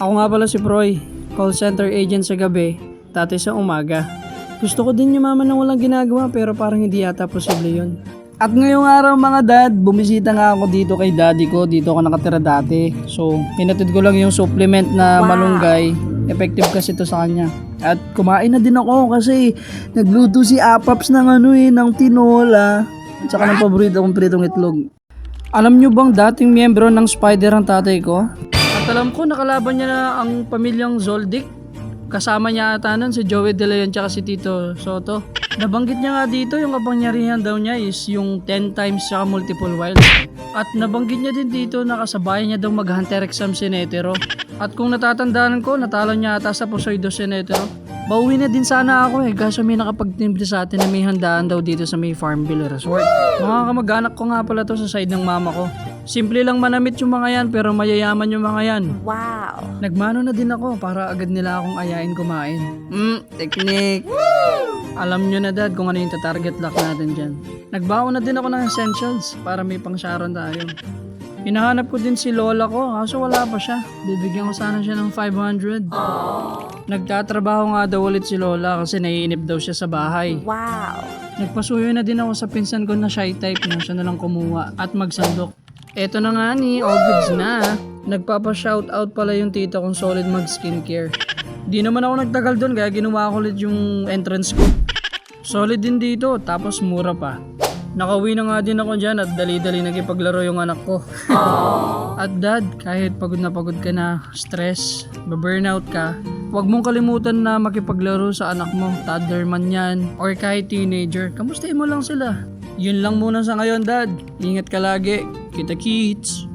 Ako nga pala si Proy, call center agent sa gabi, dati sa umaga. Gusto ko din yumaman ng walang ginagawa pero parang hindi yata posible yun. At ngayong araw mga dad, bumisita nga ako dito kay daddy ko, dito ako nakatira dati. So, pinatid ko lang yung supplement na malunggay, effective kasi to sa kanya. At kumain na din ako kasi nagluto si Apaps ng ng tinola, at saka ng paborito kong pritong itlog. Alam nyo bang dating miyembro ng Spider ang tatay ko? At alam ko nakalaban niya na ang pamilyang Zoldyck. Kasama niya ata nun si Joey De Leon tsaka si Tito Soto. Nabanggit niya nga dito yung kapangyarihan daw niya is yung 10 times tsaka multiple wild. At nabanggit niya din dito na kasabay niya daw mag-hunter exam si Netero. At kung natatandaan ko, natalo niya ata sa Poseidon si Netero. Bauwi na din sana ako kaso may nakapagtimbre sa atin na may handaan daw dito sa may Farmville Resort. Mga kamag-anak ko nga pala to sa side ng mama ko. Simple lang manamit yung mga yan pero mayayaman yung mga yan. Wow! Nagmano na din ako para agad nila akong ayain kumain. Technique! Alam nyo na dad kung ano yung tatarget lock natin dyan. Nagbaon na din ako ng essentials para may pang Sharon tayo. Hinahanap ko din si lola ko kaso wala pa siya. Bibigyan ko sana siya ng 500. Nagtatrabaho nga daw ulit si lola kasi naiinip daw siya sa bahay. Wow! Nagpasuyo na din ako sa pinsan ko na shy type na siya na lang kumuha at magsandok. Eto na nga ni, all goods na. Nagpapa-shoutout pala yung tita kong solid mag-skincare. Di naman ako nagtagal doon kaya ginawa ko ulit yung entrance ko. Solid din dito, tapos mura pa. Nakauwi na nga din ako dyan at dali-dali nagipaglaro yung anak ko. At dad, kahit pagod ka na, stress, burnout ka, huwag mong kalimutan na makipaglaro sa anak mo, toddler man yan, or kahit teenager, kamustahin mo lang sila. Yun lang muna sa ngayon dad, ingat ka lagi, kita kits.